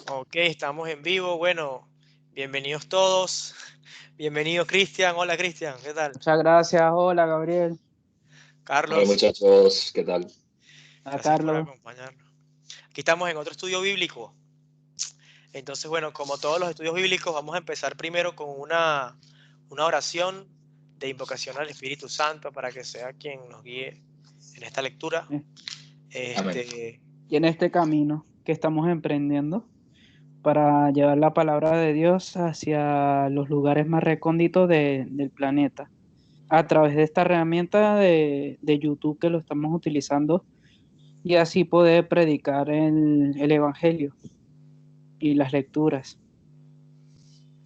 Ok, estamos en vivo. Bueno, bienvenidos todos. Bienvenido Cristian. Hola Cristian, ¿qué tal? Muchas gracias. Hola, Gabriel. Hola Carlos, muchachos, ¿qué tal? Hola, gracias por Carlos. acompañarnos. Aquí estamos en otro estudio bíblico. Entonces, bueno, como todos los estudios bíblicos, vamos a empezar primero con una oración de invocación al Espíritu Santo para que sea quien nos guíe en esta lectura. Eh, Amén. Y en este camino que estamos emprendiendo para llevar la palabra de Dios hacia los lugares más recónditos del planeta, a través de esta herramienta de YouTube que lo estamos utilizando y así poder predicar el Evangelio y las lecturas.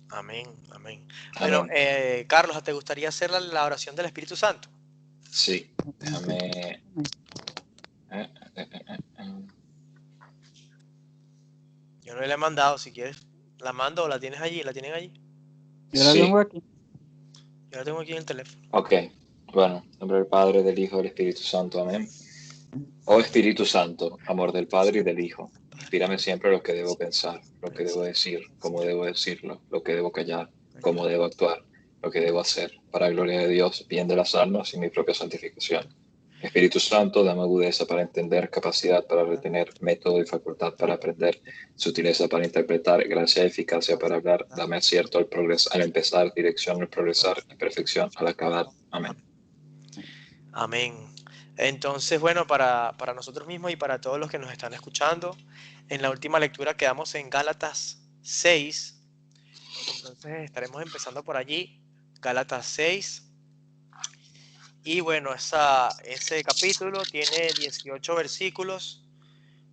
Amén, amén. Bueno, Amén. Carlos, ¿te gustaría hacer la oración del Espíritu Santo? Sí, déjame. eh, eh, eh, eh. Yo no le he mandado, si quieres, la mando o la tienes allí, la tienen allí. Yo la tengo Sí, aquí. Yo la tengo aquí en el teléfono. ok. Bueno, en nombre del Padre, del Hijo y del Espíritu Santo. Amén. Oh Espíritu Santo, amor del Padre y del Hijo, inspírame siempre lo que debo pensar, lo que debo decir, cómo debo decirlo, lo que debo callar, cómo debo actuar, lo que debo hacer, para gloria de Dios, bien de las almas y mi propia santificación. Espíritu Santo, dame agudeza para entender, capacidad para retener, método y facultad para aprender, sutileza para interpretar, gracia y eficacia para hablar, dame acierto al progresar, al empezar, dirección al progresar y perfección al acabar. Amén. Amén. Entonces, bueno, para nosotros mismos y para todos los que nos están escuchando, en la última lectura quedamos en Gálatas 6. Entonces estaremos empezando por allí, Gálatas 6. Y bueno, ese capítulo tiene 18 versículos.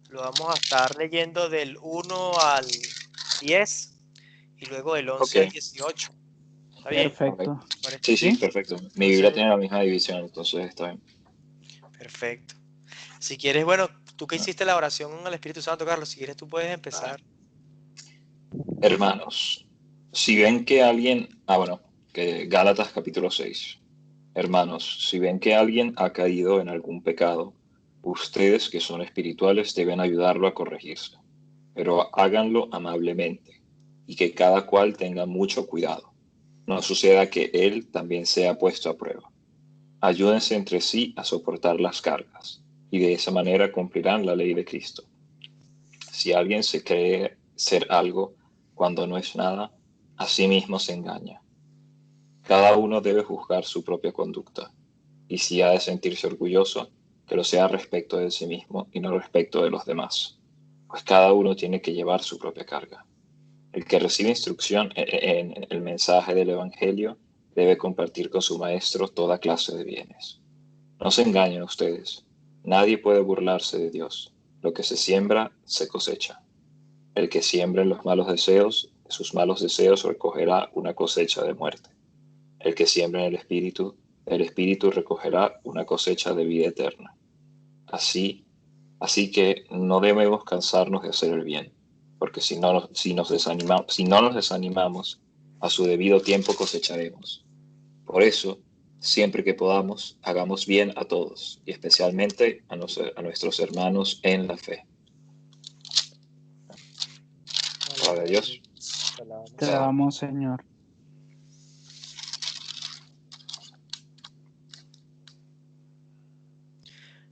Lo vamos a estar leyendo del 1 al 10 y luego del Ok, 11 al 18. ¿Está bien? ok. Perfecto. ¿Parece? Sí, sí, ¿Sí? perfecto. Mi Biblia Entonces, tiene la misma división, entonces está bien. perfecto. Si quieres, bueno, tú que hiciste la oración al Espíritu Santo, Carlos, si quieres tú puedes empezar. Hermanos, si ven que alguien, bueno, que Gálatas capítulo 6. Hermanos, si ven que alguien ha caído en algún pecado, ustedes que son espirituales deben ayudarlo a corregirse, pero háganlo amablemente y que cada cual tenga mucho cuidado. No suceda que él también sea puesto a prueba. Ayúdense entre sí a soportar las cargas y de esa manera cumplirán la ley de Cristo. Si alguien se cree ser algo cuando no es nada, a sí mismo se engaña. Cada uno debe juzgar su propia conducta, y si ha de sentirse orgulloso, que lo sea respecto de sí mismo y no respecto de los demás, pues cada uno tiene que llevar su propia carga. El que recibe instrucción en el mensaje del Evangelio debe compartir con su maestro toda clase de bienes. No se engañen ustedes, nadie puede burlarse de Dios. Lo que se siembra, se cosecha. El que siembra en los malos deseos, de sus malos deseos recogerá una cosecha de muerte. El que siembra en el Espíritu, del Espíritu recogerá una cosecha de vida eterna. Así que no debemos cansarnos de hacer el bien, porque si no nos desanimamos, a su debido tiempo cosecharemos. Por eso, siempre que podamos, hagamos bien a todos, y especialmente a nuestros hermanos en la fe. Palabra de Dios. Te alabamos, Te Señor. damos, Señor.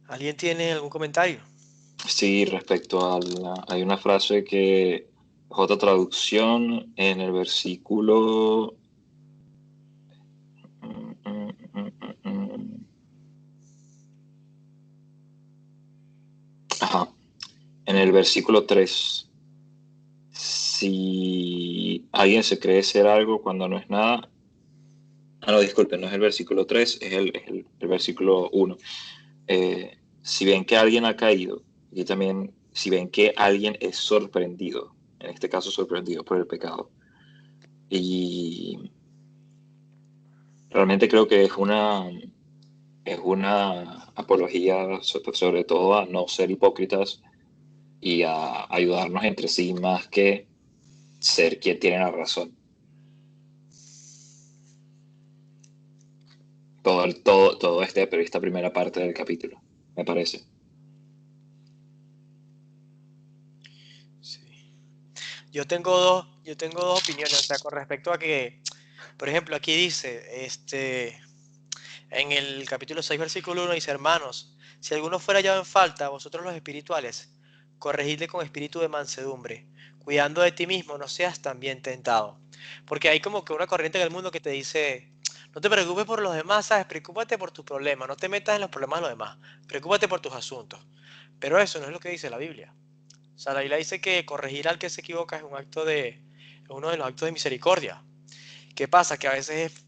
¿Alguien tiene algún comentario? Sí, hay una frase que es otra traducción en el versículo. Ajá, en el versículo 3. Si alguien se cree ser algo cuando no es nada. No, disculpen, no es el versículo 3, es el versículo 1. Si ven que alguien ha caído, y también si ven que alguien es sorprendido, en este caso sorprendido por el pecado, y realmente creo que es una apología sobre todo a no ser hipócritas y a ayudarnos entre sí más que ser quien tiene la razón. Todo pero esta primera parte del capítulo, me parece. Sí. yo tengo dos opiniones, o sea, con respecto a que, por ejemplo, aquí dice, en el capítulo 6 versículo 1 dice, hermanos, si alguno fuera hallado en falta, vosotros los espirituales, corregidle con espíritu de mansedumbre, cuidando de ti mismo, no seas también tentado. Porque hay como que una corriente en el mundo que te dice, no te preocupes por los demás, ¿sabes? Preocúpate por tus problemas, no te metas en los problemas de los demás, preocúpate por tus asuntos. Pero eso no es lo que dice la Biblia. O sea, la Biblia dice que corregir al que se equivoca es es uno de los actos de misericordia. ¿Qué pasa? Que a veces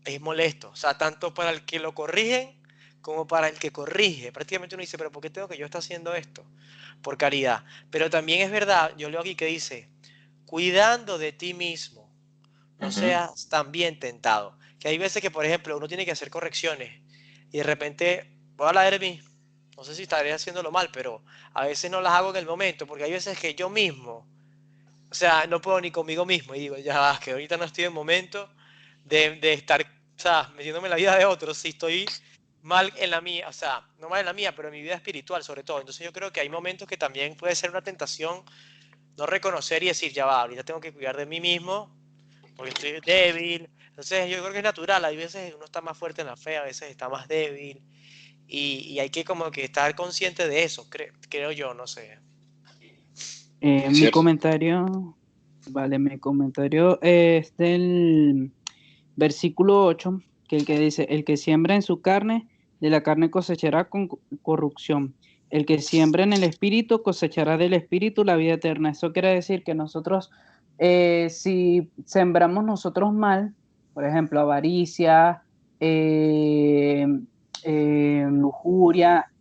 es molesto, o sea, tanto para el que lo corrigen como para el que corrige. Prácticamente uno dice, pero ¿por qué tengo que yo estar haciendo esto? Por caridad. Pero también es verdad, yo leo aquí que dice, cuidando de ti mismo, no Ujú. seas también tentado. Que hay veces que, por ejemplo, uno tiene que hacer correcciones y de repente, voy a hablar de mí, no sé si estaré haciéndolo mal, pero a veces no las hago en el momento, porque hay veces que yo mismo, o sea, no puedo ni conmigo mismo y digo, ya va, que ahorita no estoy en momento de estar, o sea, metiéndome en la vida de otros, si estoy mal en la mía, o sea, no mal en la mía, pero en mi vida espiritual sobre todo. Entonces yo creo que hay momentos que también puede ser una tentación no reconocer y decir, ya va, ahorita tengo que cuidar de mí mismo porque estoy débil. Entonces yo creo que es natural, hay veces uno está más fuerte en la fe, a veces está más débil y hay que como que estar consciente de eso, creo yo, no sé. Es Mi cierto. comentario, vale, mi comentario es del versículo 8, que el que dice, el que siembra en su carne, de la carne cosechará con corrupción. El que siembra en el espíritu cosechará del espíritu la vida eterna. Eso quiere decir que nosotros, si sembramos nosotros mal, por ejemplo, avaricia, eh, lujuria,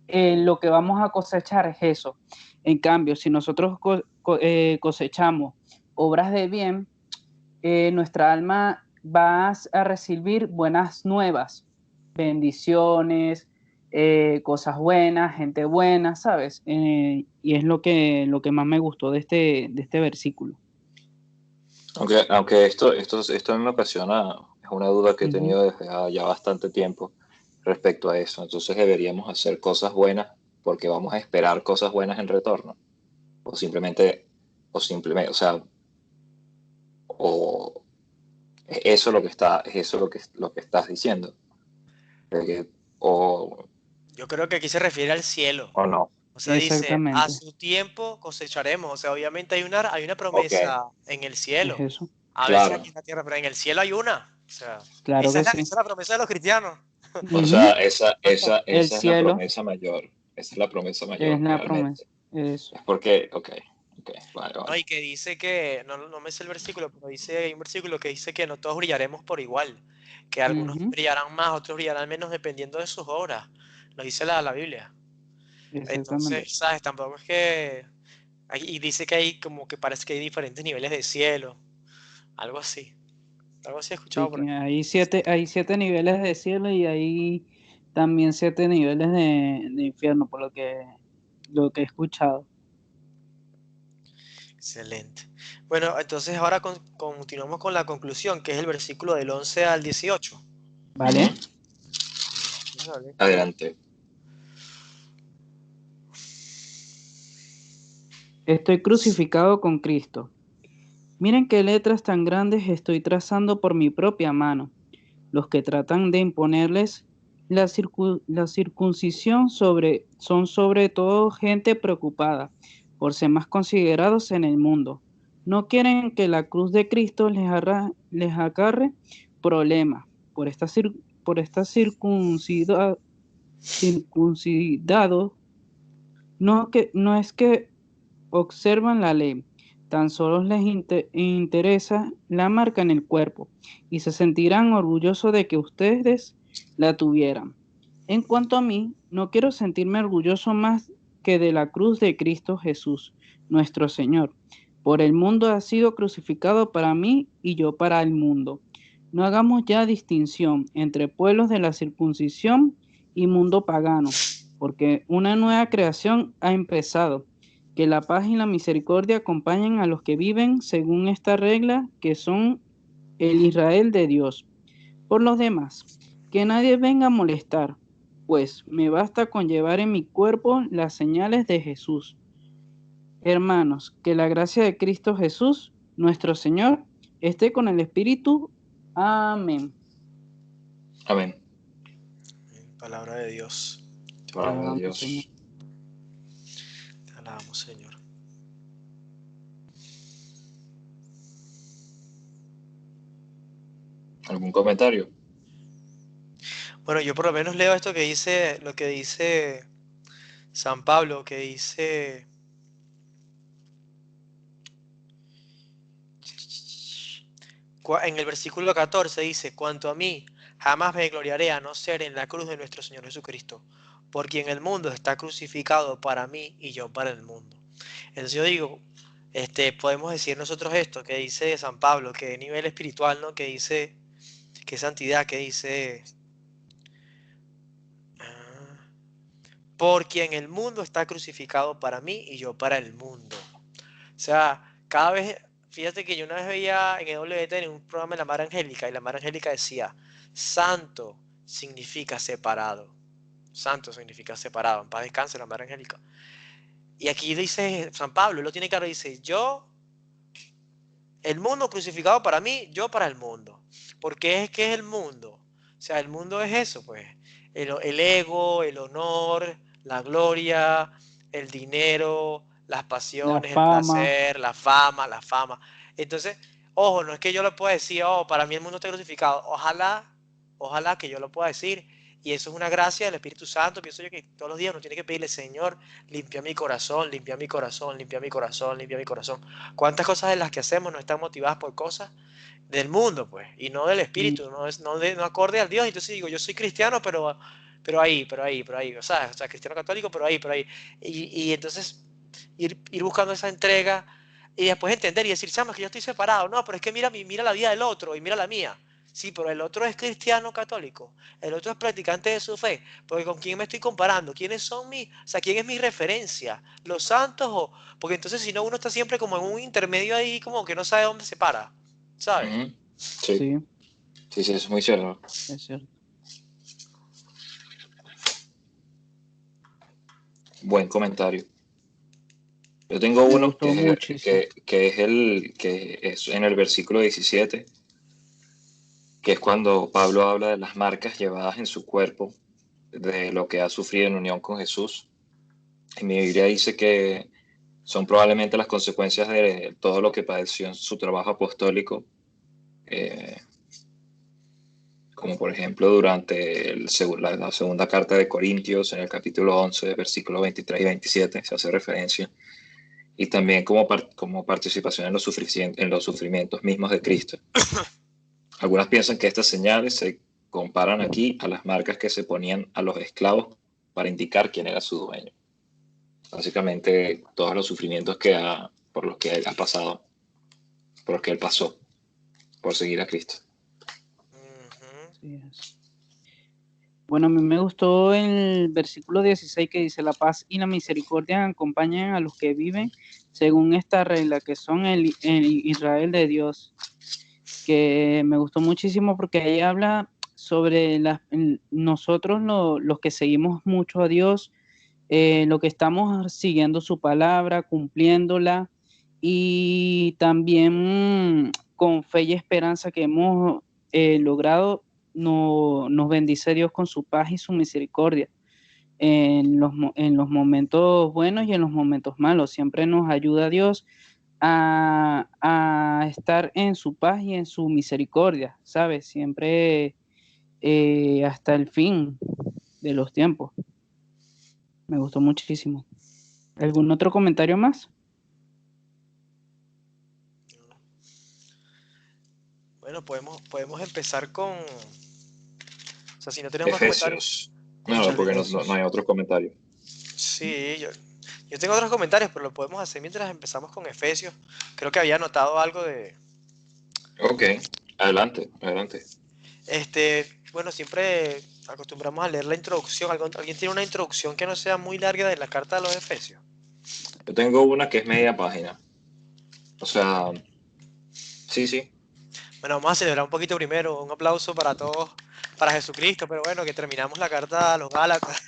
lo que vamos a cosechar es eso. En cambio, si nosotros cosechamos obras de bien, nuestra alma va a recibir buenas nuevas, bendiciones, cosas buenas, gente buena, ¿sabes? Y es lo que más me gustó de este versículo. Aunque esto a mí me ocasiona, es una duda que he Ujú. tenido desde ya bastante tiempo respecto a eso. Entonces deberíamos hacer cosas buenas porque vamos a esperar cosas buenas en retorno. O simplemente, o sea, o es eso lo que es eso lo que estás diciendo. De que- o, Yo creo que aquí se refiere al cielo. o no. O sea, dice, a Exactamente. su tiempo cosecharemos. O sea, obviamente hay una Ok, promesa en el Es cielo. eso. A veces aquí claro. en la tierra, pero en el cielo hay una. O sea, Claro que esa sí. es la promesa de los cristianos. O sea, Ujú. El esa es la cielo promesa mayor. Esa es la promesa es mayor, la promesa. realmente. Eso. Es porque, ok, vale, No, vale. y que dice que, no me sé el versículo, pero dice, hay un versículo que dice que no todos brillaremos por igual. Que algunos Ujú. brillarán más, otros brillarán menos, dependiendo de sus obras. Lo dice la Biblia. Exactamente. Entonces, ¿sabes? Tampoco es que... Y dice que hay como que parece que hay diferentes niveles de cielo. Algo así. Algo así he escuchado Sí, por ahí. que hay siete niveles de cielo y hay también siete niveles de infierno, por lo que he escuchado. Excelente. Bueno, entonces ahora continuamos con la conclusión, que es el versículo del 11 al 18. Ujú. ¿Vale? Vamos a leer. Adelante. Estoy crucificado con Cristo. Miren qué letras tan grandes estoy trazando por mi propia mano. Los que tratan de imponerles la circuncisión son sobre todo gente preocupada por ser más considerados en el mundo. No quieren que la cruz de Cristo les acarre problemas. Por esta circuncidados, no es que observan la ley, tan solo les interesa la marca en el cuerpo y se sentirán orgullosos de que ustedes la tuvieran. En cuanto a mí, no quiero sentirme orgulloso más que de la cruz de Cristo Jesús, nuestro Señor. Por el mundo ha sido crucificado para mí y yo para el mundo. No hagamos ya distinción entre pueblos de la circuncisión y mundo pagano, porque una nueva creación ha empezado. Que la paz y la misericordia acompañen a los que viven según esta regla, que son el Israel de Dios. Por los demás, que nadie venga a molestar, pues me basta con llevar en mi cuerpo las señales de Jesús. Hermanos, que la gracia de Cristo Jesús, nuestro Señor, esté con el Espíritu. Amén. Amén. Palabra de Dios. Te Palabra de alabamos, Señor. Dios. Te alabamos, Señor. ¿Algún comentario? Bueno, yo por lo menos leo esto que dice, lo que dice San Pablo, que dice, en el versículo 14 dice, cuanto a mí, jamás me gloriaré a no ser en la cruz de nuestro Señor Jesucristo, por quien el mundo está crucificado para mí y yo para el mundo. Entonces yo digo, podemos decir nosotros esto que dice San Pablo, que a nivel espiritual, ¿no? Que dice, que santidad, que dice, ah, por quien el mundo está crucificado para mí y yo para el mundo. O sea, cada vez, fíjate que yo una vez veía en EWT en un programa de la Madre Angélica y la Madre Angélica decía, santo significa separado. Santo significa separado. En paz descanse la Madre Angélica. Y aquí dice San Pablo, él lo tiene claro, dice, yo, el mundo crucificado para mí, yo para el mundo. ¿Por qué es que es el mundo? O sea, el mundo es eso, pues. El ego, el honor, la gloria, el dinero, las La pasiones, el fama. placer, la fama, la fama. Entonces, ojo, no es que yo lo pueda decir, oh, para mí el mundo está crucificado. Ojalá, ojalá que yo lo pueda decir. Y eso es una gracia del Espíritu Santo. Pienso yo que todos los días uno tiene que pedirle, Señor, limpia mi corazón, limpia mi corazón, limpia mi corazón, limpia mi corazón. ¿Cuántas cosas de las que hacemos no están motivadas por cosas del mundo, pues, y no del Y, espíritu, no acorde al Dios? Entonces digo, yo soy cristiano, pero ahí, o sea, cristiano católico, pero ahí. Y entonces ir buscando esa entrega y después entender y decir, chama, es que yo estoy separado. No, pero es que mira la vida del otro y mira la mía. Sí, pero el otro es cristiano católico, el otro es practicante de su fe, porque ¿con quién me estoy comparando? ¿Quiénes son o sea, quién es mi referencia? ¿Los santos o...? Porque entonces si no uno está siempre como en un intermedio ahí como que no sabe dónde se para, ¿sabes? Ujú. Sí, sí, sí, sí, es muy cierto. es cierto. Buen comentario. Yo tengo Me uno gustó muchísimo. que es que es en el versículo 17, que es cuando Pablo habla de las marcas llevadas en su cuerpo, de lo que ha sufrido en unión con Jesús. Y mi Biblia dice que son probablemente las consecuencias de todo lo que padeció en su trabajo apostólico, eh, como por ejemplo durante la segunda carta de Corintios, en el capítulo 11, versículos 23 y 27, se hace referencia, y también como participación en los sufrimientos mismos de Cristo. Algunas piensan que estas señales se comparan aquí a las marcas que se ponían a los esclavos para indicar quién era su dueño. Básicamente, todos los sufrimientos por los que él ha pasado, por los que él pasó, por seguir a Cristo. Ujú. Sí es. Bueno, a mí me gustó el versículo 16 que dice, la paz y la misericordia acompañan a los que viven según esta regla, que son el Israel de Dios, que me gustó muchísimo porque ahí habla sobre nosotros los que seguimos mucho a Dios, lo que estamos siguiendo su palabra, cumpliéndola, y también con fe y esperanza que hemos logrado, nos bendice Dios con su paz y su misericordia en los momentos buenos y en los momentos malos. Siempre nos ayuda Dios a estar en su paz y en su misericordia, ¿sabes? Siempre hasta el fin de los tiempos. Me gustó muchísimo. ¿Algún otro comentario más? Bueno, podemos empezar con, o sea, si no tenemos más comentarios, Efesios. No, cónchale, porque no hay otro comentario. sí, yo tengo otros comentarios, pero lo podemos hacer mientras empezamos con Efesios. Creo que había anotado algo de, Ok, adelante, adelante. bueno, siempre acostumbramos a leer la introducción. ¿Alguien tiene una introducción que no sea muy larga de la carta de los Efesios? Yo tengo una que es media página. O sea, sí, sí. Bueno, vamos a celebrar un poquito primero. Un aplauso para todos, para Jesucristo, pero bueno, que terminamos la carta a los Gálatas.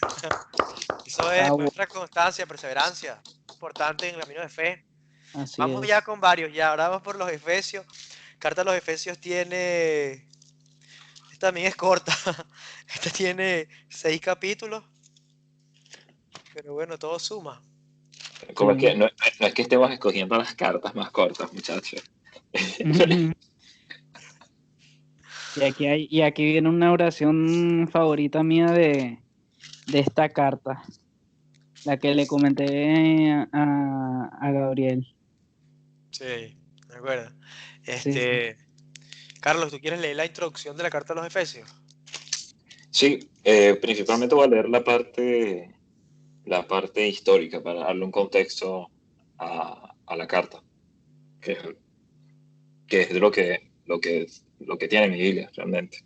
Eso es Ah, nuestra constancia, perseverancia. importante en el camino de fe. Así Vamos ya es. con varios, ya ahora vamos por los Efesios. Carta a los Efesios tiene, esta también es corta, esta tiene 6 capítulos, pero bueno, todo suma. Como es que Sí. no es que estemos escogiendo las cartas más cortas, muchachos. Y aquí viene una oración favorita mía de esta carta, la que le comenté a Gabriel. Sí, de acuerdo. Sí. Carlos, ¿tú quieres leer la introducción de la carta a los Efesios? Sí, principalmente voy a leer la parte histórica para darle un contexto a la carta, que, que es lo que tiene mi Biblia realmente.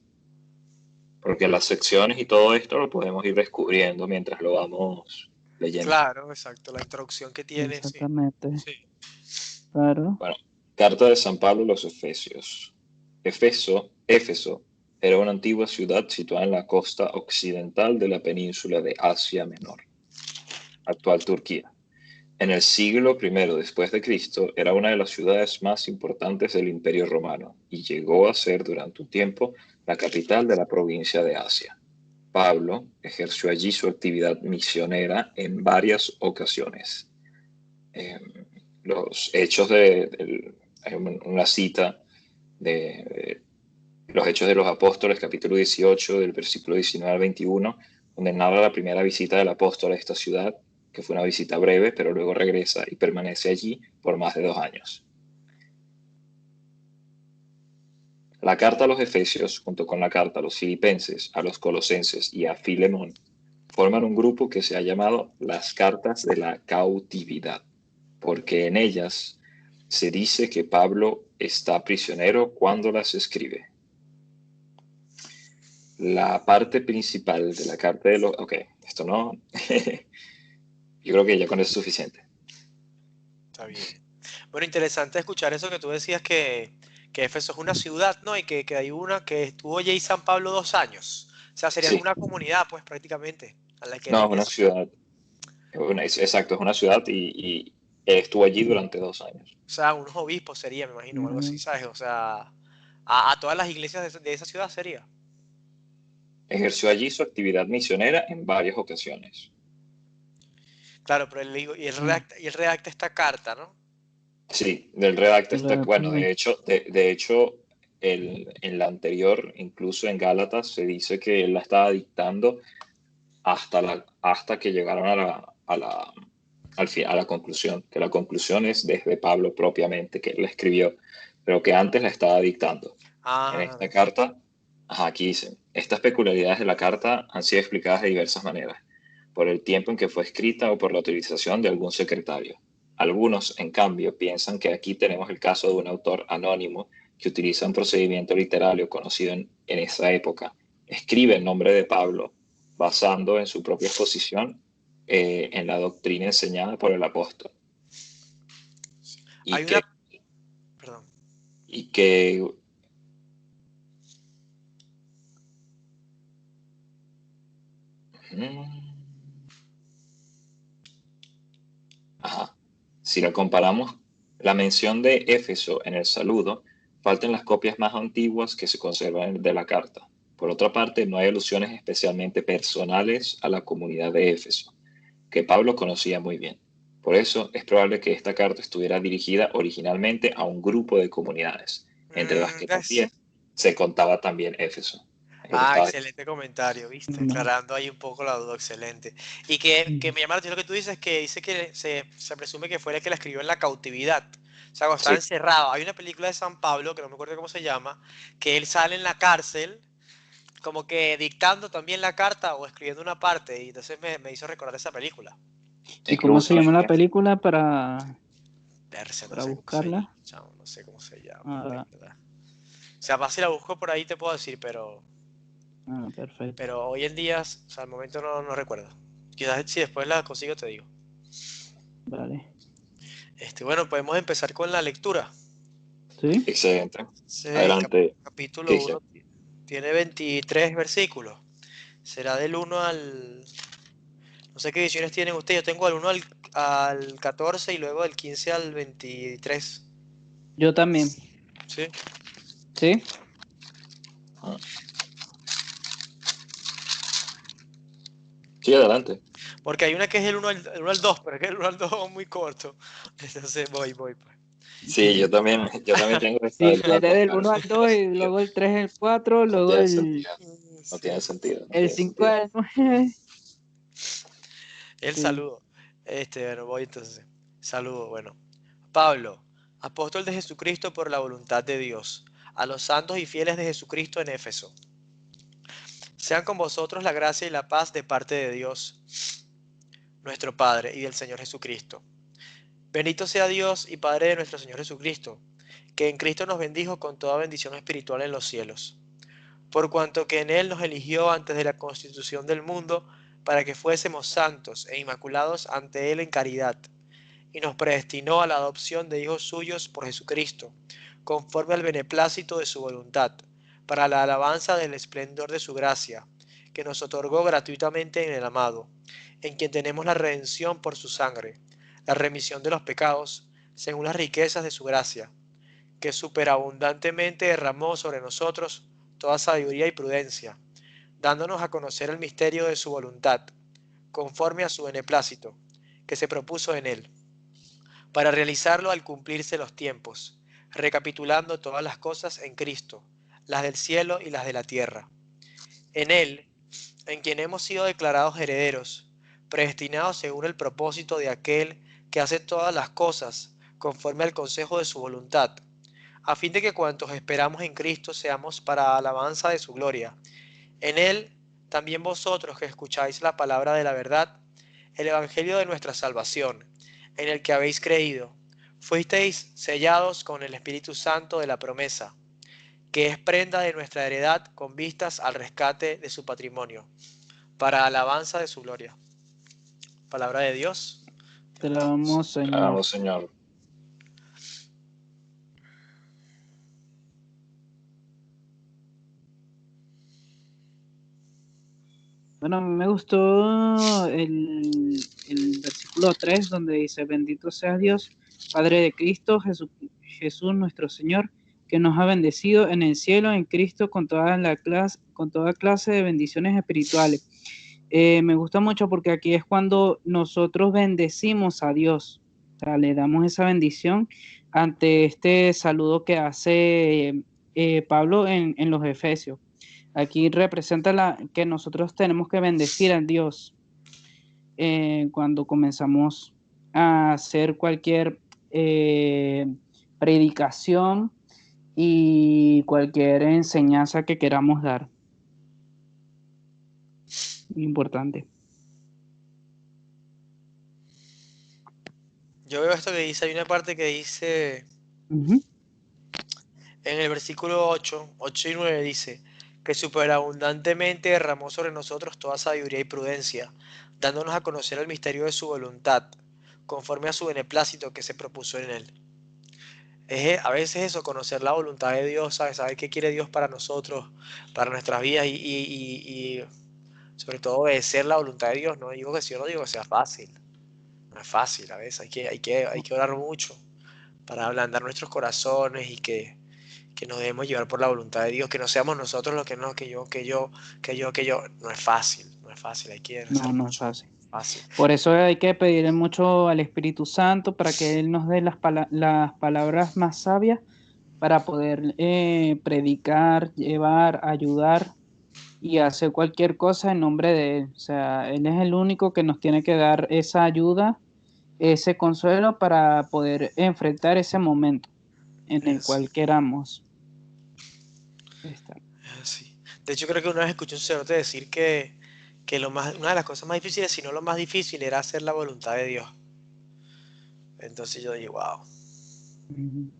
Porque las secciones y todo esto lo podemos ir descubriendo mientras lo vamos leyendo. Claro, exacto, la introducción que tiene, sí. Exactamente. Sí. Claro. Bueno, carta de San Pablo a los Efesios. Éfeso era una antigua ciudad situada en la costa occidental de la península de Asia Menor, actual Turquía. En el siglo I después de Cristo era una de las ciudades más importantes del Imperio Romano y llegó a ser durante un tiempo la capital de la provincia de Asia. Pablo ejerció allí su actividad misionera en varias ocasiones. Eh, los hechos hay una cita de los Hechos de los Apóstoles, capítulo 18, del versículo 19 al 21, donde narra la primera visita del apóstol a esta ciudad, que fue una visita breve, pero luego regresa y permanece allí por más de 2 años. La carta a los Efesios, junto con la carta a los Filipenses, a los Colosenses y a Filemón, forman un grupo que se ha llamado las cartas de la cautividad, porque en ellas se dice que Pablo está prisionero cuando las escribe. La parte principal de la carta de los... Ok, esto no... Yo creo que ya con eso es suficiente. Está bien. Bueno, interesante escuchar eso que tú decías que Éfeso es una ciudad, ¿no? Y que hay una que estuvo allí San Pablo 2 años. O sea, serían Sí, una comunidad, pues prácticamente, a la que la no, es una iglesia. ciudad. Exacto, es una ciudad y estuvo allí durante 2 años. O sea, unos obispos sería, me imagino, o algo así, Ujú. ¿sabes? O sea, a todas las iglesias de esa ciudad sería. Ejerció allí su actividad misionera en varias ocasiones. Claro, pero él redacta esta carta, ¿no? Sí, del redacta está, bueno, Exactamente. de hecho en la anterior, incluso en Gálatas, se dice que él la estaba dictando hasta que llegaron a la conclusión, que la conclusión es desde Pablo propiamente, que él la escribió, pero que antes la estaba dictando. En Ah, esta carta, aquí dicen, estas peculiaridades de la carta han sido explicadas de diversas maneras, por el tiempo en que fue escrita o por la utilización de algún secretario. Algunos, en cambio, piensan que aquí tenemos el caso de un autor anónimo que utiliza un procedimiento literario conocido en esa época. Escribe el nombre de Pablo basando en su propia exposición en la doctrina enseñada por el apóstol. hay Y una, que, perdón. y que Ajá. Si la comparamos, la mención de Éfeso en el saludo falta en las copias más antiguas que se conservan de la carta. Por otra parte, no hay alusiones especialmente personales a la comunidad de Éfeso, que Pablo conocía muy bien. Por eso es probable que esta carta estuviera dirigida originalmente a un grupo de comunidades, entre las que también ¿Ves? se contaba también Éfeso. Es lo que Ah, estaba diciendo. excelente comentario, ¿viste? No. Aclarando ahí un poco la duda, excelente. Y que Ujú. me llama la atención lo que tú dices, que dice que se presume que fue el que la escribió en la cautividad. O sea, cuando estaba Sí, encerrado. Hay una película de San Pablo, que no me acuerdo cómo se llama, que él sale en la cárcel, como que dictando también la carta o escribiendo una parte, y entonces me hizo recordar esa película. ¿Y es que cómo se llama la usualmente película Verse, no para sé cómo se llama, buscarla? chamo, no sé cómo se llama, de Ah, verdad. O sea, más si la busco por ahí te puedo decir, perfecto. pero hoy en día, o sea, al momento no recuerdo. Quizás si después la consigo te digo. Vale. Bueno, podemos empezar con la lectura. ¿Sí? excelente. Sí, Adelante, capítulo Cristian. 1 tiene 23 versículos. Será del 1 al No sé qué ediciones tienen ustedes. Yo tengo del 1 al 14 y luego del 15 al 23. Yo también, ¿Sí? ¿sí? Ah, sí, adelante. Porque hay una que es el 1 al 2, pero es que el 1 al 2 es muy corto. Entonces voy, pues. Sí, yo también tengo esta Sí, del vete 4, del pero 1 eso al 2 y luego el 3 el 4, no luego tiene sentido. No tiene Sí. sentido, no el tiene 5 sentido. al 9. El Sí. saludo. Bueno, voy entonces. Saludo, bueno. Pablo, apóstol de Jesucristo por la voluntad de Dios, a los santos y fieles de Jesucristo en Éfeso. Sean con vosotros la gracia y la paz de parte de Dios, nuestro Padre, y del Señor Jesucristo. Bendito sea Dios y Padre de nuestro Señor Jesucristo, que en Cristo nos bendijo con toda bendición espiritual en los cielos, por cuanto que en Él nos eligió antes de la constitución del mundo, para que fuésemos santos e inmaculados ante Él en caridad, y nos predestinó a la adopción de hijos suyos por Jesucristo, conforme al beneplácito de su voluntad, para la alabanza del esplendor de su gracia, que nos otorgó gratuitamente en el amado, en quien tenemos la redención por su sangre, la remisión de los pecados, según las riquezas de su gracia, que superabundantemente derramó sobre nosotros toda sabiduría y prudencia, dándonos a conocer el misterio de su voluntad, conforme a su beneplácito, que se propuso en él para realizarlo al cumplirse los tiempos, recapitulando todas las cosas en Cristo, las del cielo y las de la tierra. En Él, en quien hemos sido declarados herederos, predestinados según el propósito de aquel que hace todas las cosas conforme al consejo de su voluntad, a fin de que cuantos esperamos en Cristo seamos para alabanza de su gloria. En Él, también vosotros que escucháis la palabra de la verdad, el Evangelio de nuestra salvación, en el que habéis creído, fuisteis sellados con el Espíritu Santo de la promesa, que es prenda de nuestra heredad con vistas al rescate de su patrimonio, para alabanza de su gloria. Palabra de Dios. Te Te la alabamos. damos, Señor. Vamos, Señor. Bueno, a mí me gustó el versículo 3 donde dice, bendito sea Dios, Padre de Cristo, Jesús nuestro Señor, que nos ha bendecido en el cielo en Cristo con toda clase de bendiciones espirituales. Me gusta mucho porque aquí es cuando nosotros bendecimos a Dios, o sea, le damos esa bendición ante este saludo que hace Pablo en los Efesios. Aquí representa que nosotros tenemos que bendecir a Dios cuando comenzamos a hacer cualquier predicación y cualquier enseñanza que queramos dar. Importante. Yo veo esto que dice, hay una parte que dice Ujú. en el versículo 8 y 9 dice, que superabundantemente derramó sobre nosotros toda sabiduría y prudencia, dándonos a conocer el misterio de su voluntad, conforme a su beneplácito que se propuso en él. A veces eso, conocer la voluntad de Dios, ¿sabes? Saber qué quiere Dios para nosotros, para nuestras vidas y sobre todo obedecer la voluntad de Dios. No digo que sí, no digo que sea fácil, no es fácil a veces, hay que orar mucho para ablandar nuestros corazones y que nos debemos llevar por la voluntad de Dios, que no seamos nosotros los que no, que yo, no es fácil, hay que No, rezar no es mucho, fácil. fácil. Por eso hay que pedirle mucho al Espíritu Santo para que Él nos dé las palabras más sabias para poder predicar, llevar, ayudar y hacer cualquier cosa en nombre de Él. O sea, Él es el único que nos tiene que dar esa ayuda, ese consuelo para poder enfrentar ese momento en el Es, cual queramos estar. es así. De hecho, creo que una vez escuché a un sacerdote decir que una de las cosas más difíciles, si no lo más difícil, era hacer la voluntad de Dios. Entonces yo dije, wow. Ujú.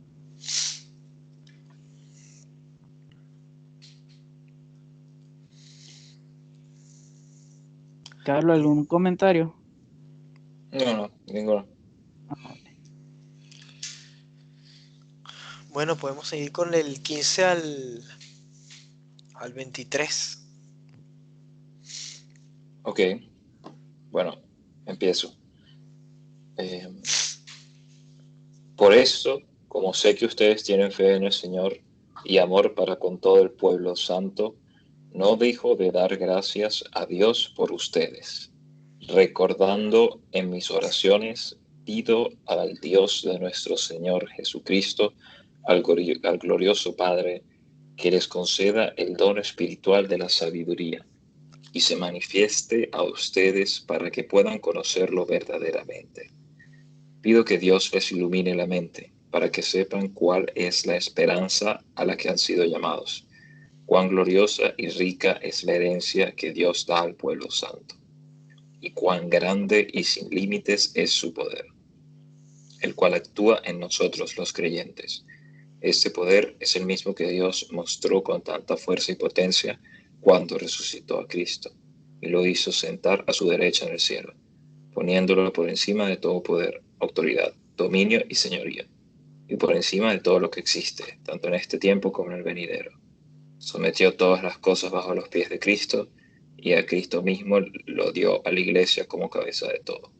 Carlos, ¿algún comentario? No, no, ninguno. Ah, vale. Bueno, podemos seguir con el 15 al 23. Ok. Bueno, empiezo. Eh, por eso, como sé que ustedes tienen fe en el Señor y amor para con todo el pueblo santo, no dejo de dar gracias a Dios por ustedes, recordando en mis oraciones, pido al Dios de nuestro Señor Jesucristo, al glorioso Padre, que les conceda el don espiritual de la sabiduría y se manifieste a ustedes para que puedan conocerlo verdaderamente. Pido que Dios les ilumine la mente para que sepan cuál es la esperanza a la que han sido llamados, cuán gloriosa y rica es la herencia que Dios da al pueblo santo, y cuán grande y sin límites es su poder, el cual actúa en nosotros los creyentes. Este poder es el mismo que Dios mostró con tanta fuerza y potencia cuando resucitó a Cristo y lo hizo sentar a su derecha en el cielo, poniéndolo por encima de todo poder, autoridad, dominio y señoría, y por encima de todo lo que existe, tanto en este tiempo como en el venidero. Sometió todas las cosas bajo los pies de Cristo y a Cristo mismo lo dio a la iglesia como cabeza de todo,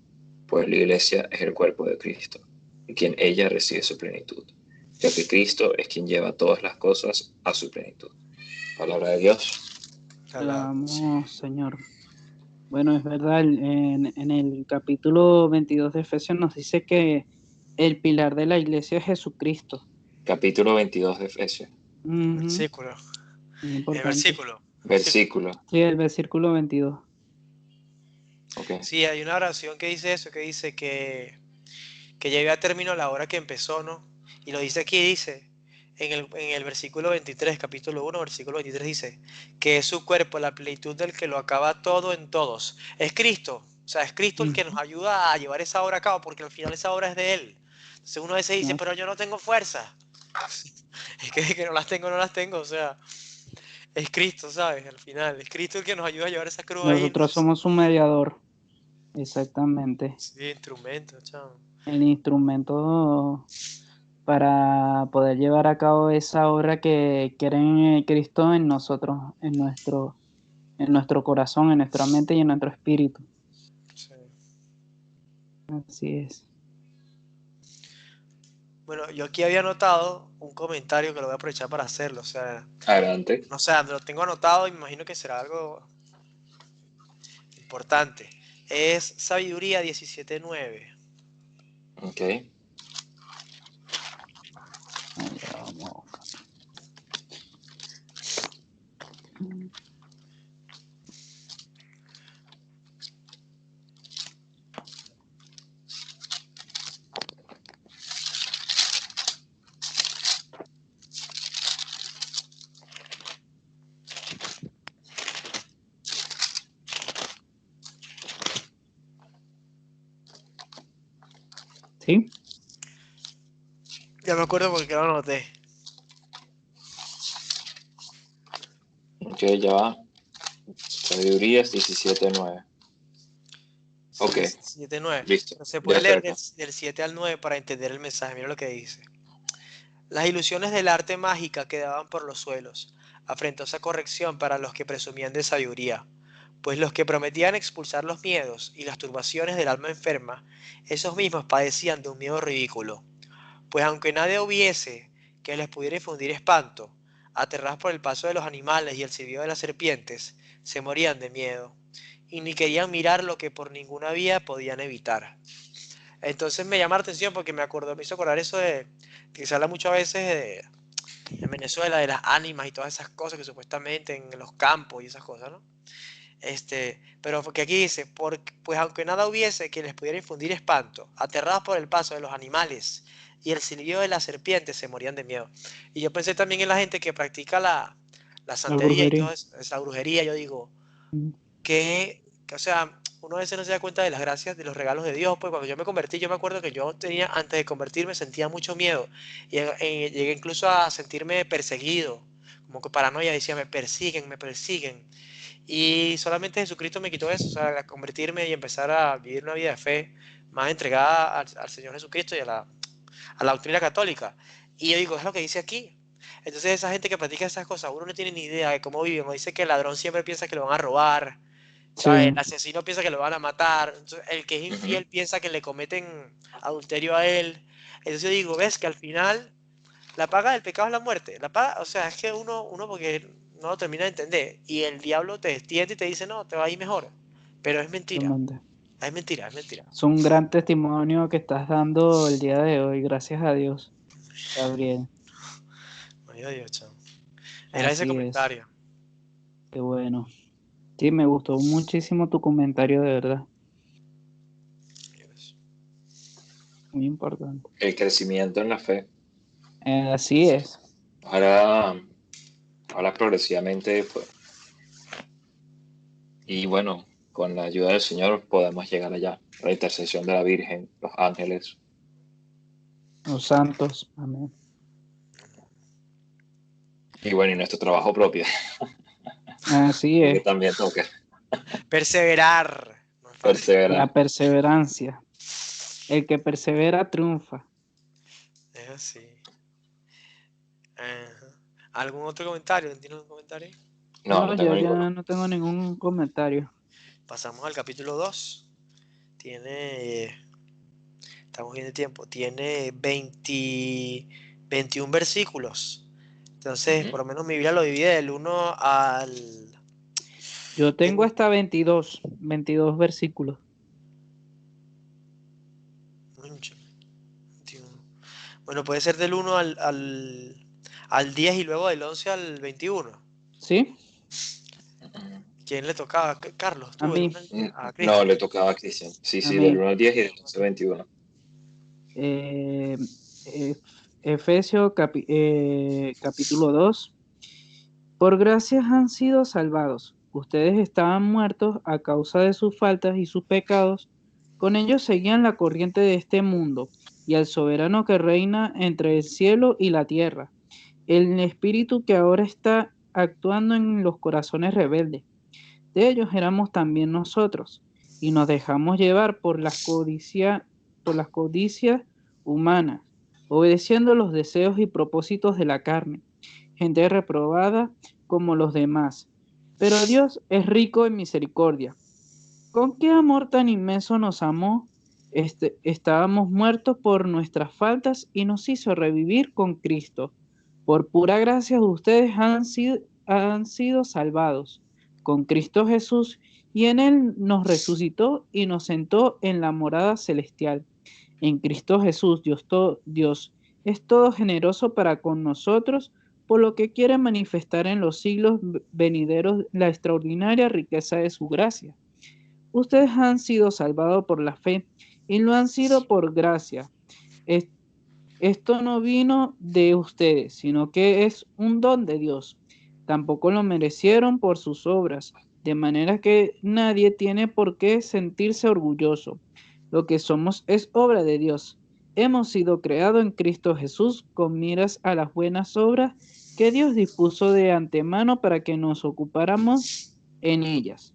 pues la iglesia es el cuerpo de Cristo, y quien ella recibe su plenitud, ya que Cristo es quien lleva todas las cosas a su plenitud. Palabra de Dios. Alabamos, Señor. Bueno, es verdad, en el capítulo 22 de Efesios nos dice que el pilar de la iglesia es Jesucristo. Capítulo 22 de Efesios. Ujú, Versículo. muy El importante. versículo. Versículo. Sí, el versículo 22. Ok. Sí, hay una oración que dice eso, que dice que lleve a término la hora que empezó, ¿no? Y lo dice aquí, dice, en el versículo 23, capítulo 1, versículo 23 dice, que es su cuerpo, la plenitud del que lo acaba todo en todos. Es Cristo, o sea, es Cristo el que nos Ujú, ayuda a llevar esa obra a cabo, porque al final esa obra es de Él. Entonces uno a veces dice, no, pero yo no tengo fuerza. Es que de que no las tengo, o sea, es Cristo, ¿sabes? Al final, es Cristo el que nos ayuda a llevar esa cruz ahí. nosotros Entonces, somos un mediador, exactamente. sí, instrumento, chao. El instrumento para poder llevar a cabo esa obra que quiere Cristo en nosotros, en nuestro corazón, en nuestra mente y en nuestro espíritu. Sí. Así es. Bueno, yo aquí había anotado un comentario que lo voy a aprovechar para hacerlo. O sea, Adelante. no sé, lo tengo anotado y me imagino que será algo importante. Es Sabiduría 17:9. Ok. Allá vamos. ¿Sí? Ya me acuerdo porque lo anoté. Ok, ya va. Sabidurías 17:9. Sí, Ok, 17:9. listo. Pero se Ya puede estoy leer acá. del 7 al 9 para entender el mensaje. Mira lo que dice. Las ilusiones del arte mágica quedaban por los suelos, afrentosa corrección para los que presumían de sabiduría, pues los que prometían expulsar los miedos y las turbaciones del alma enferma, esos mismos padecían de un miedo ridículo. Pues aunque nadie hubiese que les pudiera infundir espanto, aterrados por el paso de los animales y el silbido de las serpientes, se morían de miedo, y ni querían mirar lo que por ninguna vía podían evitar. Entonces me llama la atención porque me hizo acordar eso de que se habla muchas veces en Venezuela de las ánimas y todas esas cosas que supuestamente en los campos y esas cosas, ¿no? Pero porque aquí dice, pues aunque nada hubiese que les pudiera infundir espanto, aterrados por el paso de los animales y el silbido de las serpientes, se morían de miedo. Y yo pensé también en la gente que practica la La santería y brujería. toda esa brujería. Yo digo, Mm. o sea, uno a veces no se da cuenta de las gracias, de los regalos de Dios. Pues cuando yo me convertí, yo me acuerdo que yo tenía, antes de convertirme, sentía mucho miedo. Y llegué incluso a sentirme perseguido, como que paranoia, decía, me persiguen, me persiguen. Y solamente Jesucristo me quitó eso, o sea, a convertirme y empezar a vivir una vida de fe más entregada al Señor Jesucristo y a la doctrina católica. Y yo digo, es lo que dice aquí. Entonces esa gente que practica esas cosas, uno no tiene ni idea de cómo viven. O dice que el ladrón siempre piensa que lo van a robar, ¿Sabes? Sí, El asesino piensa que lo van a matar. Entonces, el que es infiel piensa que le cometen adulterio a él. Entonces yo digo, ves que al final la paga del pecado es la muerte. La paga, o sea, es que uno porque no lo termina de entender. Y el diablo te tienta y te dice, no, te va a ir mejor. Pero es mentira. totalmente. Es mentira, es mentira. Es un gran testimonio que estás dando el día de hoy, gracias a Dios, Gabriel. Ay, Dios, chamo. Era ese Así es, comentario. qué bueno. Sí, me gustó muchísimo tu comentario, de verdad. Muy importante. El crecimiento en la fe. Así es. Ahora, ahora progresivamente, pues, y bueno, con la ayuda del Señor podemos llegar allá. La intercesión de la Virgen, los ángeles. Los santos. Amén. Y bueno, y nuestro trabajo propio, Así porque es. también toca Perseverar. No es fácil. La perseverar. perseverancia. El que persevera triunfa. Es así. Ajá. ¿Algún otro comentario? ¿Tienes un comentario? No, No, no yo tengo ya ninguno. no tengo ningún comentario. Pasamos al capítulo 2. Tiene, estamos bien de tiempo, tiene 21 versículos. Entonces, Ujú. por lo menos mi Biblia lo divide del 1 al... Yo tengo Tengo hasta 22 versículos. 21. Bueno, puede ser del 1 al 10 y luego del 11 al 21. ¿Sí? Ujú. ¿Quién le tocaba? Carlos, A tú, del mí, 1 al 10. A No, Cristian. le tocaba a Cristian. Sí, a sí, del mí. 1 al 10 y del 11 al 21. Eh, Efesios capítulo 2. Por gracias han sido salvados. Ustedes estaban muertos a causa de sus faltas y sus pecados. Con ellos seguían la corriente de este mundo y al soberano que reina entre el cielo y la tierra, el espíritu que ahora está actuando en los corazones rebeldes. De ellos éramos también nosotros, y nos dejamos llevar por las codicias humanas, obedeciendo los deseos y propósitos de la carne, gente reprobada como los demás. Pero Dios es rico en misericordia. ¿Con qué amor tan inmenso nos amó? Estábamos muertos por nuestras faltas y nos hizo revivir con Cristo. Por pura gracia ustedes han sido salvados con Cristo Jesús y en Él nos resucitó y nos sentó en la morada celestial. En Cristo Jesús, Dios es todo generoso para con nosotros, por lo que quiere manifestar en los siglos venideros la extraordinaria riqueza de su gracia. Ustedes han sido salvados por la fe y lo han sido por gracia. Es- Esto no vino de ustedes, sino que es un don de Dios. Tampoco lo merecieron por sus obras, de manera que nadie tiene por qué sentirse orgulloso. Lo que somos es obra de Dios. Hemos sido creados en Cristo Jesús con miras a las buenas obras que Dios dispuso de antemano para que nos ocupáramos en ellas.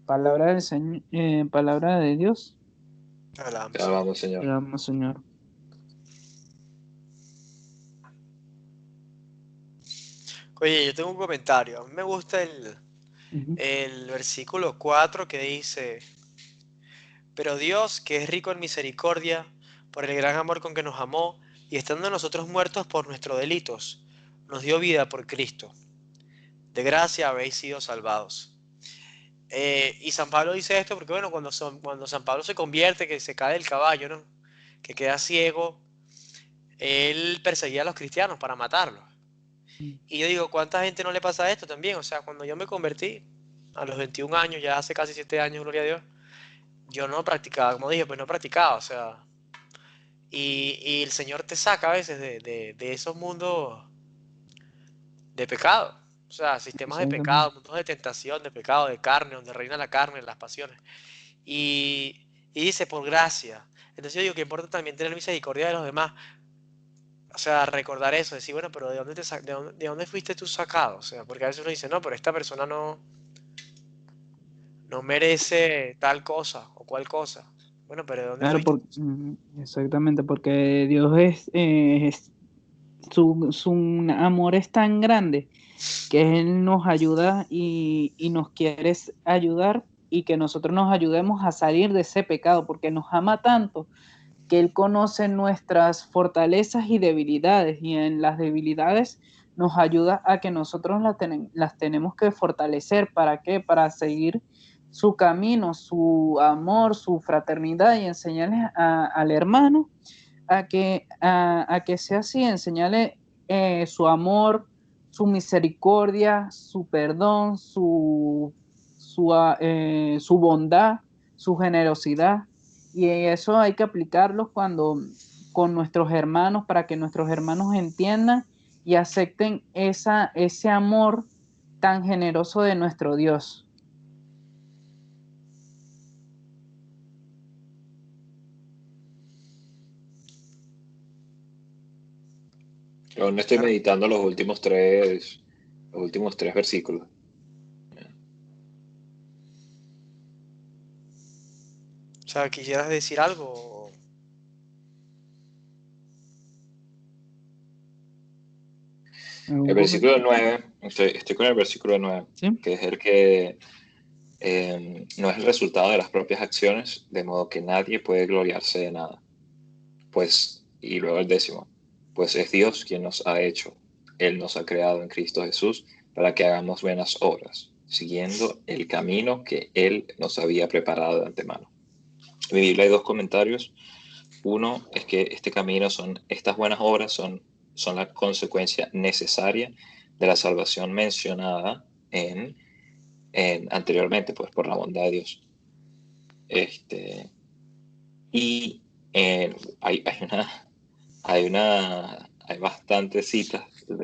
Palabra de Dios. Te Hablamos, Señor. alabamos, Te Señor. damos, Señor. Oye, yo tengo un comentario. A mí me gusta Ujú. el versículo 4 que dice, pero Dios, que es rico en misericordia, por el gran amor con que nos amó, y estando nosotros muertos por nuestros delitos, nos dio vida por Cristo. De gracia habéis sido salvados. Y San Pablo dice esto porque, bueno, cuando San Pablo se convierte, que se cae del caballo, ¿no? Que queda ciego, él perseguía a los cristianos para matarlos. Y yo digo, ¿cuánta gente no le pasa esto también? O sea, cuando yo me convertí a los 21 años, ya hace casi 7 años, gloria a Dios, yo no practicaba, como dije, pues no practicaba, o sea, y el Señor te saca a veces de esos mundos de pecado, o sea, sistemas de pecado, Exactamente. mundos de tentación, de pecado, de carne, donde reina la carne, las pasiones. Y dice, por gracia. Entonces yo digo que importa también tener misericordia de los demás. O sea, recordar eso, decir, bueno, pero de dónde fuiste tú sacado? O sea, porque a veces uno dice, no, pero esta persona no merece tal cosa o cual cosa. Bueno, pero ¿de dónde Claro, fuiste? exactamente, porque Dios su amor es tan grande que Él nos ayuda y nos quiere ayudar y que nosotros nos ayudemos a salir de ese pecado, porque nos ama tanto que Él conoce nuestras fortalezas y debilidades, y en las debilidades nos ayuda a que nosotros las tenemos que fortalecer. ¿Para qué? Para seguir su camino, su amor, su fraternidad, y enseñarles al hermano a que sea así, enseñarle su amor, su misericordia, su perdón, su bondad, su generosidad. Y eso hay que aplicarlo con nuestros hermanos, para que nuestros hermanos entiendan y acepten ese amor tan generoso de nuestro Dios. Yo no estoy Claro. meditando los últimos tres versículos. O sea, ¿quisieras decir algo? El versículo 9, estoy con el versículo 9, ¿Sí? que es el que no es el resultado de las propias acciones, de modo que nadie puede gloriarse de nada. Pues, y luego el 10, pues es Dios quien nos ha hecho. Él nos ha creado en Cristo Jesús para que hagamos buenas obras, siguiendo el camino que Él nos había preparado de antemano. En mi Biblia hay 2 comentarios. Uno es que estas buenas obras son la consecuencia necesaria de la salvación mencionada anteriormente, pues por la bondad de Dios. Y hay bastantes citas no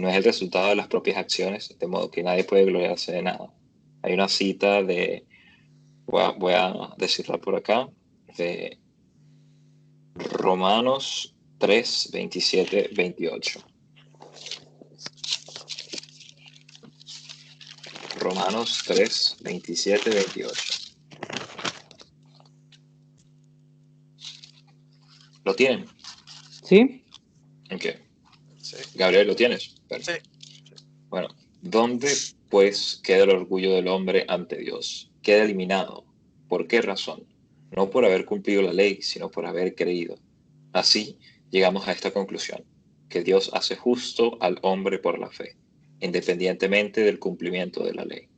es el resultado de las propias acciones, de modo que nadie puede gloriarse de nada. Hay una cita voy a decirla por acá, de Romanos 3, 27, 28. Romanos 3, 27, 28. ¿Lo tienen? ¿Sí? ¿En qué? Sí. Gabriel, ¿lo tienes? Sí. Perfecto. Bueno, ¿dónde pues queda el orgullo del hombre ante Dios? Queda eliminado. ¿Por qué razón? No por haber cumplido la ley, sino por haber creído. Así llegamos a esta conclusión, que Dios hace justo al hombre por la fe, independientemente del cumplimiento de la ley.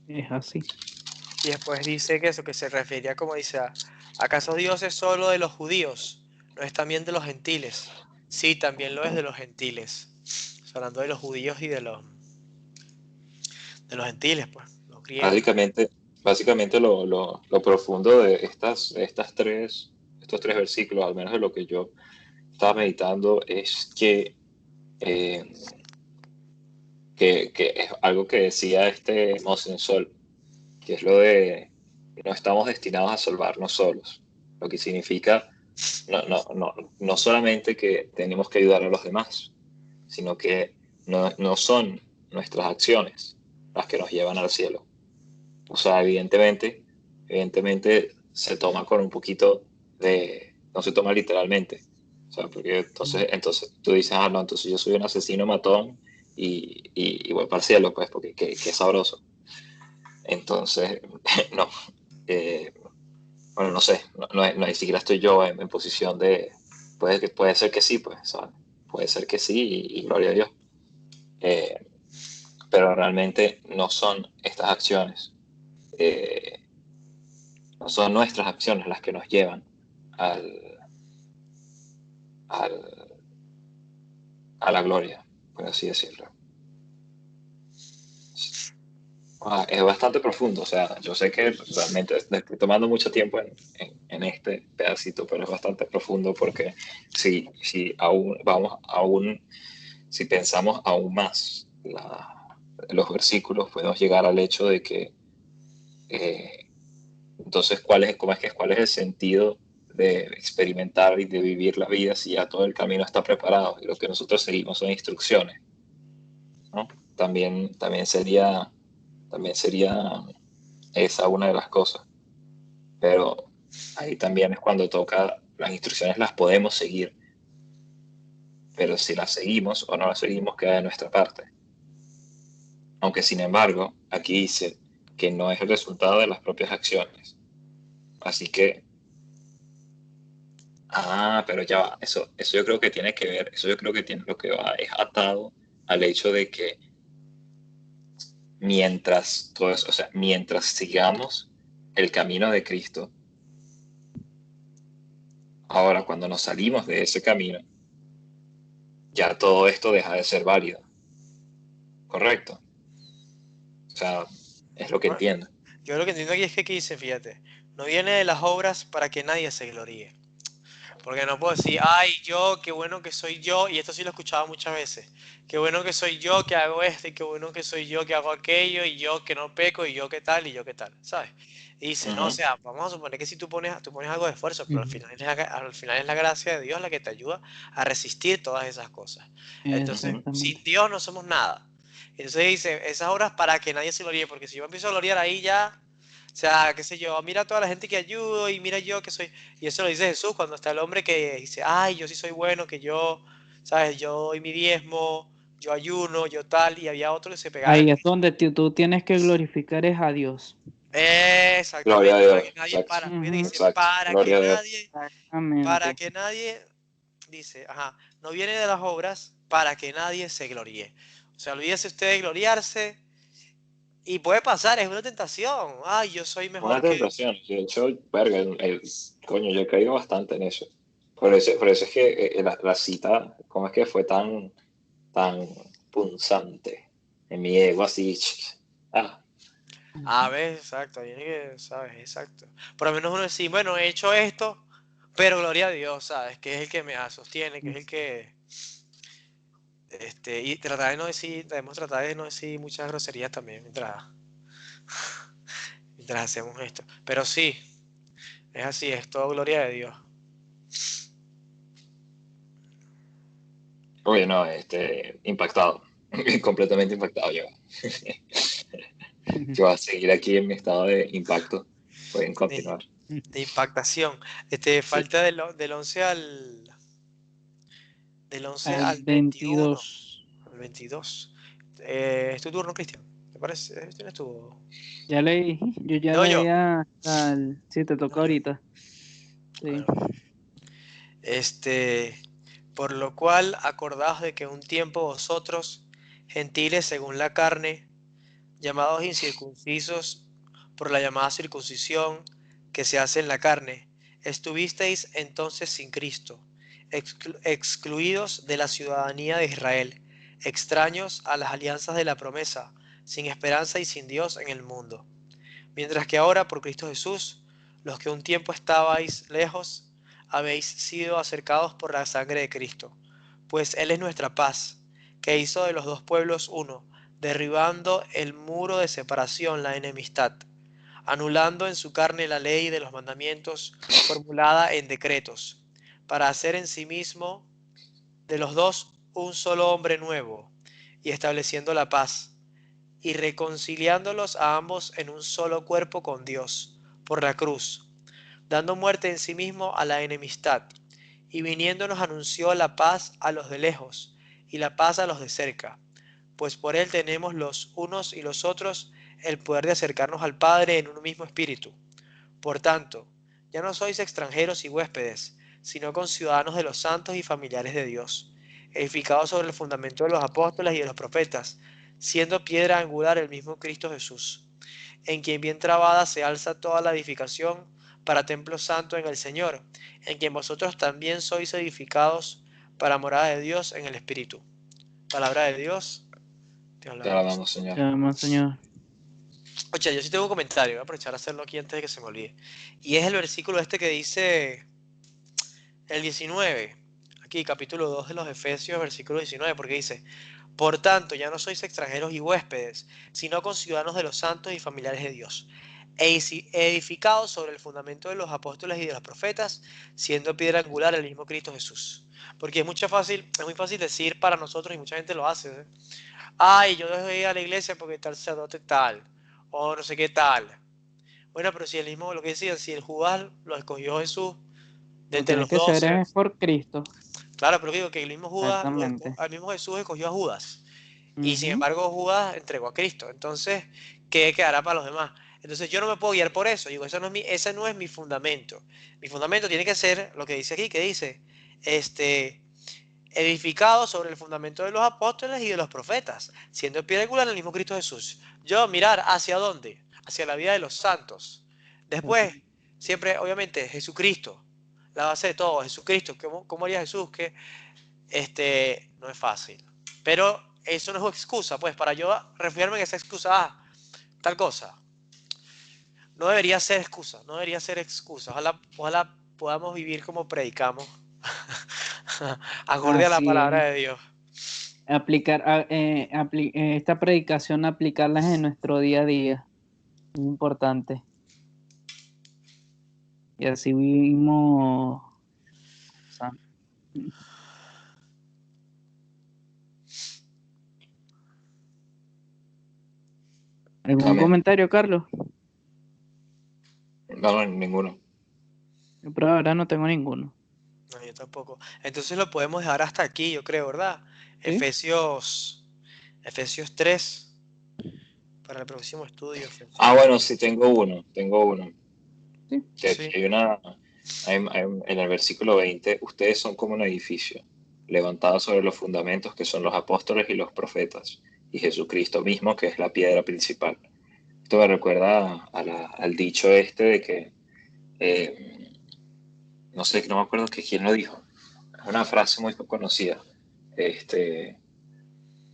Es así. Y después dice que eso, que se refería, como dice, ¿acaso Dios es solo de los judíos? ¿No es también de los gentiles? Sí, también lo es de los gentiles. Hablando de los judíos y de los gentiles, pues, los griegos. Básicamente lo profundo de estos tres versículos, al menos de lo que yo estaba meditando, es que es algo que decía Mosen Sol, que es lo de que no estamos destinados a salvarnos solos, lo que significa no solamente que tenemos que ayudar a los demás, sino que no son nuestras acciones las que nos llevan al cielo. O sea, evidentemente se toma con un poquito no se toma literalmente. O sea, porque entonces tú dices, no, entonces yo soy un asesino matón y voy para el cielo, pues, porque qué sabroso. Entonces, no. Bueno, no sé, no ni siquiera estoy yo en posición puede ser que sí, pues, ¿sabes? Puede ser que sí y gloria a Dios. Pero realmente no son estas acciones. No son nuestras acciones las que nos llevan a la gloria, por así decirlo. Es bastante profundo, o sea, yo sé que realmente estoy tomando mucho tiempo en este pedacito, pero es bastante profundo porque si si pensamos aún más los versículos, podemos llegar al hecho de que entonces, ¿cuál es el sentido de experimentar y de vivir la vida si ya todo el camino está preparado y lo que nosotros seguimos son instrucciones, ¿no? También sería esa una de las cosas. Pero ahí también es cuando toca las instrucciones las podemos seguir, pero si las seguimos o no las seguimos queda de nuestra parte. Aunque sin embargo, aquí dice que no es el resultado de las propias acciones. Así que, pero ya va, eso yo creo que tiene que ver, eso yo creo que tiene lo que va, es atado al hecho de que mientras todo eso, o sea, mientras sigamos el camino de Cristo, ahora cuando nos salimos de ese camino, ya todo esto deja de ser válido. ¿Correcto? O sea, es lo que Bueno, entiendo. yo lo que entiendo aquí es que aquí dice, fíjate, no viene de las obras para que nadie se gloríe. Porque no puedo decir, ay, yo, qué bueno que soy yo, y esto sí lo he escuchado muchas veces, qué bueno que soy yo que hago esto, y qué bueno que soy yo que hago aquello, y yo que no peco, y yo qué tal, ¿sabes? Y dice, no, o Ujú. sea, vamos a suponer que si tú pones algo de esfuerzo, pero Ujú. al final es la gracia de Dios la que te ayuda a resistir todas esas cosas. Entonces, Ujú. sin Exactamente. Dios no somos nada. Entonces dice, esas obras para que nadie se gloríe, porque si yo empiezo a gloriar ahí ya, o sea, qué sé yo, mira a toda la gente que ayudo, y mira yo que soy... Y eso lo dice Jesús cuando está el hombre que dice, ay, yo sí soy bueno, que yo, ¿sabes? Yo doy mi diezmo, yo ayuno, yo tal, y había otro que se pegaba en Ahí el es pecho. donde tú tienes que glorificar es a Dios. Gloria a Exactamente, para que Dios, nadie, exacto, fíjate, Ujú. dice, exacto. Gloria a Dios. para Exactamente. que nadie, dice, ajá, no viene de las obras para que nadie se gloríe. O sea, olvídese usted de gloriarse, y puede pasar, es una tentación. Ay, yo soy Una mejor que... tentación. De hecho, verga, coño, yo he caído bastante en eso. Por eso es que la cita, ¿cómo es que fue tan punzante en mi ego así? Ah, A ver, exacto, viene que, ¿sabes? Exacto. Por lo menos uno decir, bueno, he hecho esto, pero gloria a Dios, ¿sabes? Que es el que me sostiene, que es el que, y tratar de no decir, debemos tratar de no decir muchas groserías también mientras hacemos esto. Pero sí, es así, es todo gloria de Dios. oye, no, impactado. Completamente impactado yo. Yo voy a seguir aquí en mi estado de impacto. Pueden De, continuar. de impactación. Sí. Falta del 11 al Al 21, 22. al 22. Es tu turno, Cristian. ¿Te parece? ¿Tienes tu...? Ya leí, yo ya Leo leí yo. hasta el... Sí, te Leo toca yo. ahorita. Sí. Bueno, Este, por lo cual acordaos de que un tiempo vosotros, gentiles según la carne, llamados incircuncisos por la llamada circuncisión que se hace en la carne, estuvisteis entonces sin Cristo, excluidos de la ciudadanía de Israel, extraños a las alianzas de la promesa, sin esperanza y sin Dios en el mundo. Mientras que ahora, por Cristo Jesús, los que un tiempo estabais lejos, habéis sido acercados por la sangre de Cristo, pues Él es nuestra paz, que hizo de los dos pueblos uno, derribando el muro de separación, la enemistad, anulando en su carne la ley de los mandamientos formulada en decretos, para hacer en sí mismo de los dos un solo hombre nuevo, y estableciendo la paz y reconciliándolos a ambos en un solo cuerpo con Dios, por la cruz, dando muerte en sí mismo a la enemistad, y viniendo nos anunció la paz a los de lejos, y la paz a los de cerca, pues por él tenemos los unos y los otros el poder de acercarnos al Padre en un mismo espíritu. Por tanto, ya no sois extranjeros y huéspedes, sino conciudadanos de los santos y familiares de Dios, edificados sobre el fundamento de los apóstoles y de los profetas, siendo piedra angular el mismo Cristo Jesús, en quien bien trabada se alza toda la edificación para templo santo en el Señor, en quien vosotros también sois edificados para morada de Dios en el Espíritu. Palabra de Dios, te Te alabamos. alabamos, Señor. Te amo, Señor. Oye, yo sí tengo un comentario, voy a aprovechar a hacerlo aquí antes de que se me olvide. Y es el versículo este que dice el 19, aquí capítulo 2 de los Efesios, versículo 19, porque dice, por tanto, ya no sois extranjeros y huéspedes, sino conciudadanos de los santos y familiares de Dios, edificados sobre el fundamento de los apóstoles y de los profetas, siendo piedra angular el mismo Cristo Jesús. Porque es muy fácil decir para nosotros, y mucha gente lo hace, ¿eh? Ay, yo dejo de ir a la iglesia porque tal sacerdote tal, o no sé qué tal. Bueno, pero si el mismo, lo que decían, si el Judas lo escogió Jesús, de Lo entre tiene los que ser 12. es por Cristo. Claro, pero digo que el mismo Judas, Exactamente. al mismo Jesús escogió a Judas. Y sin Ujú. embargo Judas entregó a Cristo. Entonces, ¿qué quedará para los demás? Entonces yo no me puedo guiar por eso. Digo, ese no es mi fundamento. Mi fundamento tiene que ser lo que dice aquí, que dice, edificado sobre el fundamento de los apóstoles y de los profetas, siendo el pie regular el mismo Cristo Jesús. Yo mirar hacia dónde, hacia la vida de los santos. Después, siempre, obviamente, Jesucristo, la base de todo, Jesucristo. ¿Cómo haría Jesús? Que no es fácil. Pero eso no es excusa, pues, para yo refugiarme en esa excusa, tal cosa. No debería ser excusa, no debería ser excusa. Ojalá podamos vivir como predicamos, acorde a la Así palabra es. de Dios. Esta predicación, aplicarlas en nuestro día a día. Muy importante. Y así vivimos. ¿Algún Amén. comentario, Carlos? No, no, ninguno. Yo por ahora no tengo ninguno. No, yo tampoco. Entonces lo podemos dejar hasta aquí, yo creo, ¿verdad? ¿Sí? Efesios 3, para el próximo estudio. Ah, bueno, sí, tengo uno. Sí. Que aquí Sí. en el versículo 20, ustedes son como un edificio, levantado sobre los fundamentos que son los apóstoles y los profetas, y Jesucristo mismo, que es la piedra principal. Esto me recuerda al dicho este de que, no sé, no me acuerdo que quién lo dijo, es una frase muy conocida. Este,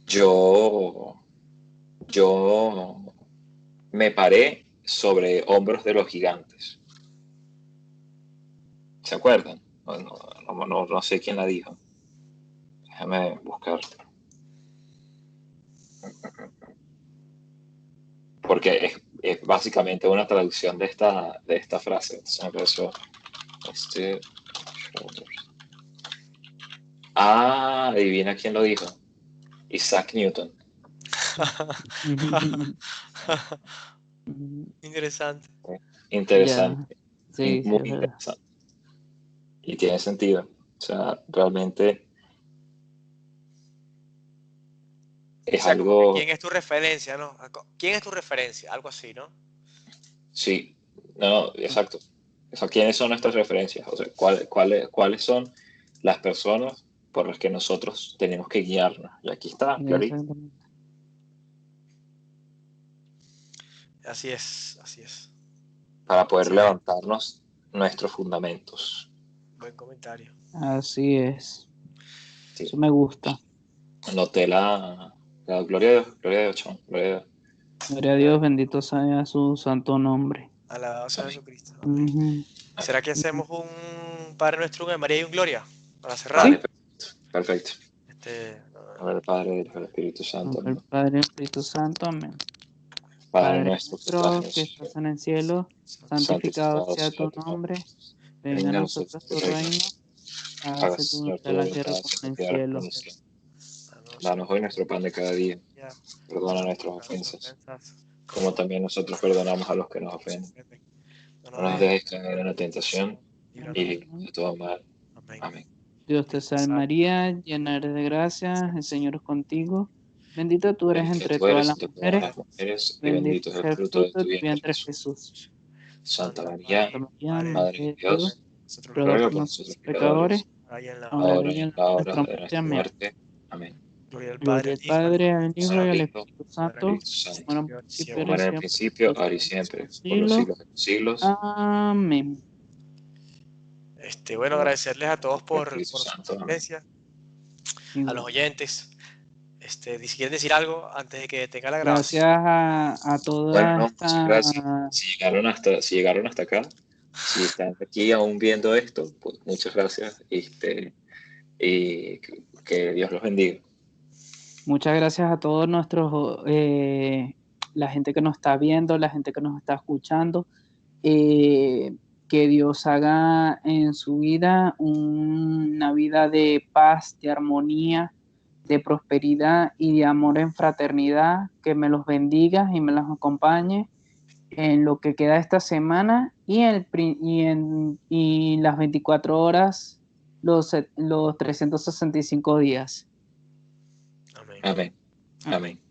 yo, yo me paré sobre hombros de los gigantes. ¿Se acuerdan? No sé quién la dijo. Déjame buscar. Porque es básicamente una traducción de esta frase. Entonces me pareció, este, adivina quién lo dijo. Isaac Newton. Interesante. Ya, Interesante. sí, sí, Muy es verdad. interesante. Y tiene sentido. O sea, realmente O es sea, como que algo, quién es tu referencia, ¿no? ¿Quién es tu referencia? Algo así, ¿no? sí, no, exacto. O sea, ¿quiénes son nuestras referencias? O sea, ¿cuáles son las personas por las que nosotros tenemos que guiarnos? Y aquí está, clarito, Exactamente. Así es, así es. para poder Excelente. levantarnos nuestros fundamentos. Buen comentario. Así es. Sí. Eso me gusta. Anoté la gloria de Dios, chamo, gloria de Dios. Gloria a Dios, bendito sea su santo nombre. Alabado sea Amén. Jesucristo. Amén. Ujú. ¿Será que hacemos un Padre Nuestro, un de María y un Gloria? Para cerrar. Sí. Vale, perfecto. No, A ver, Padre, Hijo, el Espíritu Santo. El Amén. Padre, el Espíritu Santo, amén. Padre Padre nuestro que estás en nuestro el que cielo, estás en el cielo, santificado santificado sea sea tu tu nombre. nombre. Venga a Venga a nosotros nosotros tu tu reino. reino. Hágase tu Hágase Señor, voluntad tu en la voluntad, tierra así como en en la el tierra como en cielo. el cielo. danos Danos hoy nuestro pan de cada día. ya, Perdona nuestras nuestras ofensas, ofensas, como también nosotros perdonamos a los que nos nos ofenden. ofenden. No No nos nos dejes dejes caer caer en la en tentación tentación, líbranos y del líbranos mal. de todo mal. Amén. Amén. Dios te Dios te salve salve. María, llena eres de gracia, el Señor es contigo. Bendita tú eres Bendita entre tú todas eres las entre todas mujeres. las mujeres y Bendito bendito es el sea el fruto de fruto de tu tu vientre, vientre Jesús. Jesús. Santa Santa María, Santa María, María, Madre Madre de Madre de de Dios, Dios, Dios, nosotros ruega ruega por por pecadores, nosotros nosotros pecadores, pecadores, ahora y en la hora ahora ahora y y en en la la hora de hora nuestra de muerte. nuestra Amén. muerte. Amén. gloria al Padre, Gloria al al Hijo, al Padre, al Al Hijo y al Hijo, Espíritu Padre, Santo, Espíritu Santo, como era en ahora y principio, como ahora y siempre, era en siempre, por principio, los ahora y siglos de siempre, los por los siglos. siglos de los siglos. Amén. Bueno, agradecerles a todos Por el por Espíritu su Santo. Amén. asistencia, a los Igual. oyentes. Si quieren decir algo antes de que tenga la Gracias grabación. a Bueno, toda no, muchas gracias. esta. Si llegaron hasta acá, si están aquí aún viendo esto, pues muchas gracias. Y que Dios los bendiga. Muchas gracias a todos la gente que nos está viendo, la gente que nos está escuchando. Que Dios haga en su vida una vida de paz, de armonía, de prosperidad y de amor en fraternidad. Que me los bendiga y me los acompañe en lo que queda esta semana y las 24 horas, los 365 días. Amén. Amén. Amén.